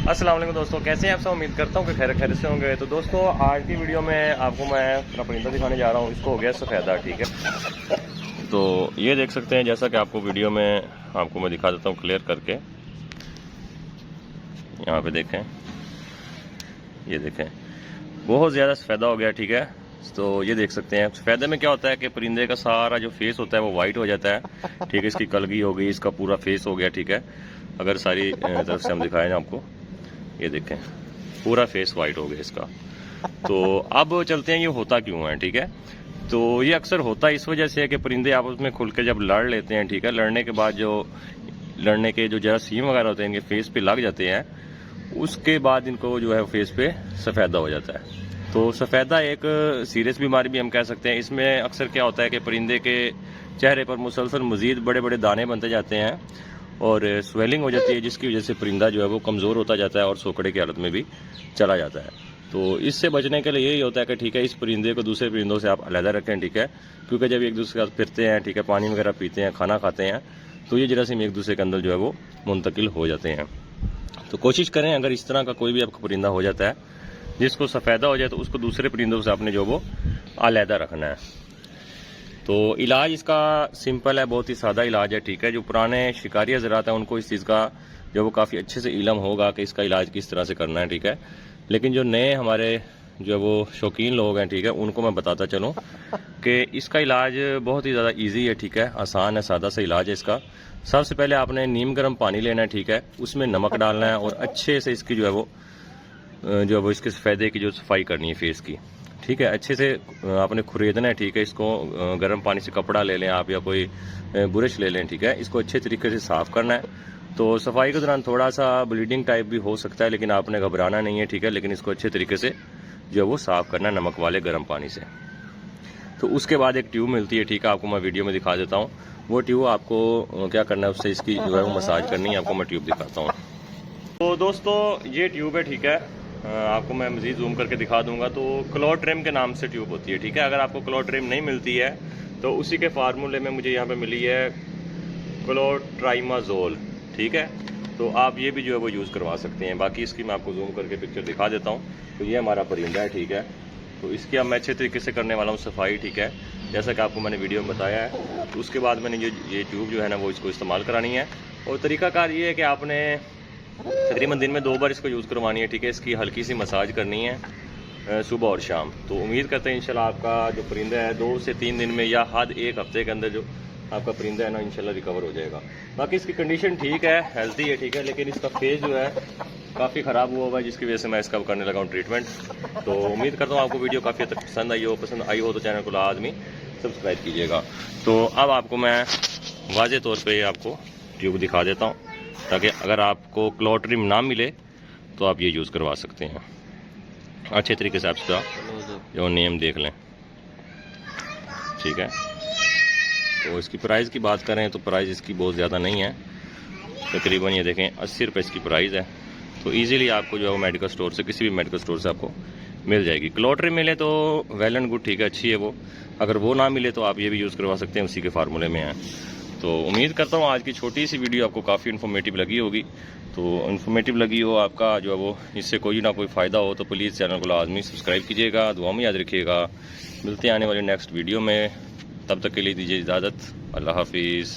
अस्सलाम वालेकुम दोस्तों, कैसे हैं आप सब। उम्मीद करता हूँ कि खैर खैर से होंगे। तो दोस्तों आज की वीडियो में आपको मैं अपना परिंदा दिखाने जा रहा हूँ। इसको हो गया सफ़ेदा, ठीक है। तो ये देख सकते हैं, जैसा कि आपको वीडियो में आपको मैं दिखा देता हूँ क्लियर करके। यहाँ पे देखें, ये देखें बहुत ज़्यादा सफ़ेदा हो गया, ठीक है। तो ये देख सकते हैं सफ़ेदे में क्या होता है कि परिंदे का सारा जो फेस होता है वो वाइट हो जाता है, ठीक है। इसकी कलगी हो गई, इसका पूरा फेस हो गया, ठीक है। अगर सारी तरफ से हम दिखाएं आपको, ये देखें पूरा फेस वाइट हो गया इसका। तो अब चलते हैं ये होता क्यों है, ठीक है। तो ये अक्सर होता इस वजह से है कि परिंदे आपस में खुल के जब लड़ लेते हैं, ठीक है। लड़ने के बाद जो लड़ने के जो जरासीम वगैरह होते हैं इनके फेस पे लग जाते हैं, उसके बाद इनको जो है फेस पे सफ़ेदा हो जाता है। तो सफ़ेदा एक सीरियस बीमारी भी हम कह सकते हैं। इसमें अक्सर क्या होता है कि परिंदे के चेहरे पर मुसलसल मज़ीद बड़े बड़े दाने बनते जाते हैं और स्वेलिंग हो जाती है, जिसकी वजह से परिंदा जो है वो कमज़ोर होता जाता है और सोकड़े की हालत में भी चला जाता है। तो इससे बचने के लिए यही होता है कि ठीक है, इस परिंदे को दूसरे परिंदों से आप अलहदा रखें, ठीक है। क्योंकि जब एक दूसरे के साथ फिरते हैं, ठीक है, पानी वगैरह पीते हैं, खाना खाते हैं, तो ये जरासीम एक दूसरे के अंदर जो है वो मुंतकिल हो जाते हैं। तो कोशिश करें, अगर इस तरह का कोई भी आपका परिंदा हो जाता है जिसको सफ़ेदा हो जाए, तो उसको दूसरे परिंदों से आपने जो वो अलहदा रखना है। तो इलाज इसका सिंपल है, बहुत ही सादा इलाज है, ठीक है। जो पुराने शिकारी हज़रात हैं उनको इस चीज़ का जो वो काफ़ी अच्छे से इल्म होगा कि इसका इलाज किस तरह से करना है, ठीक है। लेकिन जो नए हमारे जो वो शौकीन लोग हैं, ठीक है, उनको मैं बताता चलूँ कि इसका इलाज बहुत ही ज़्यादा ईजी है, ठीक है, आसान है, सादा सा इलाज है इसका। सबसे पहले आपने नीम गर्म पानी लेना है, ठीक है, उसमें नमक डालना है और अच्छे से इसकी जो है वो इसके सफ़ेदे की जो सफाई करनी है फेस की, ठीक है। अच्छे से आपने खुरेदना है, ठीक है। इसको गर्म पानी से कपड़ा ले लें आप या कोई ब्रश ले लें, ठीक है। इसको अच्छे तरीके से साफ़ करना है। तो सफाई के दौरान थोड़ा सा ब्लीडिंग टाइप भी हो सकता है, लेकिन आपने घबराना नहीं है, ठीक है। लेकिन इसको अच्छे तरीके से जो है वो साफ़ करना है नमक वाले गर्म पानी से। तो उसके बाद एक ट्यूब मिलती है, ठीक है, आपको मैं वीडियो में दिखा देता हूँ। वो ट्यूब आपको क्या करना है, उससे इसकी जो है वो मसाज करनी है। आपको मैं ट्यूब दिखाता हूँ। तो दोस्तों ये ट्यूब है, ठीक है, आपको मैं मज़ीद जूम करके दिखा दूंगा। तो क्लोट्रिम के नाम से ट्यूब होती है, ठीक है। अगर आपको क्लोट्रिम नहीं मिलती है तो उसी के फार्मूले में मुझे यहाँ पे मिली है क्लोट्राइमाजोल, ठीक है। तो आप ये भी जो है वो यूज़ करवा सकते हैं। बाकी इसकी मैं आपको जूम करके पिक्चर दिखा देता हूँ। तो ये हमारा परिंदा है, ठीक है। तो इसकी अब मैं अच्छे तरीके से करने वाला हूँ सफाई, ठीक है, जैसा कि आपको मैंने वीडियो में बताया है। तो उसके बाद मैंने ये ट्यूब जो है ना वो इसको इस्तेमाल करानी है। और तरीकाकार ये है कि आपने तकरीबन दिन में 2 बार इसको यूज़ करवानी है, ठीक है। इसकी हल्की सी मसाज करनी है सुबह और शाम। तो उम्मीद करते हैं इंशाल्लाह आपका जो परिंदा है 2 से 3 दिन में या हद 1 हफ्ते के अंदर जो आपका परिंदा है ना इंशाल्लाह रिकवर हो जाएगा। बाकी इसकी कंडीशन ठीक है, हेल्थी है, ठीक है। लेकिन इसका फेस जो है काफ़ी ख़राब हुआ है, जिसकी वजह से मैं इसका करने लगा हूँ ट्रीटमेंट। तो उम्मीद करता हूँ आपको वीडियो काफ़ी हद तक पसंद आई हो तो चैनल को लाजमी सब्सक्राइब कीजिएगा। तो अब आपको मैं वाज़े तौर पर आपको ट्यूब दिखा देता हूँ, ताकि अगर आपको क्लोट्रिम ना मिले तो आप ये यूज़ करवा सकते हैं। अच्छे तरीके से आप इसका जो नेम देख लें, ठीक है। तो इसकी प्राइस की बात करें तो प्राइस इसकी बहुत ज़्यादा नहीं है, तकरीबन ये देखें 80 रुपये इसकी प्राइस है। तो इजीली आपको जो है मेडिकल स्टोर से, किसी भी मेडिकल स्टोर से आपको मिल जाएगी। क्लोट्रिम मिले तो वेल एंड गुड, ठीक है, अच्छी है वो। अगर वो ना मिले तो आप ये भी यूज़ करवा सकते हैं, उसी के फार्मूले में है। तो उम्मीद करता हूँ आज की छोटी सी वीडियो आपको काफ़ी इन्फॉर्मेटिव लगी होगी। तो इन्फॉर्मेटिव लगी हो आपका जो है वो, इससे कोई ना कोई फ़ायदा हो तो प्लीज़ चैनल को लाजमी सब्सक्राइब कीजिएगा, दुआ में याद रखिएगा। मिलते हैं आने वाली नेक्स्ट वीडियो में, तब तक के लिए दीजिए इजाज़त। अल्लाह हाफिज़।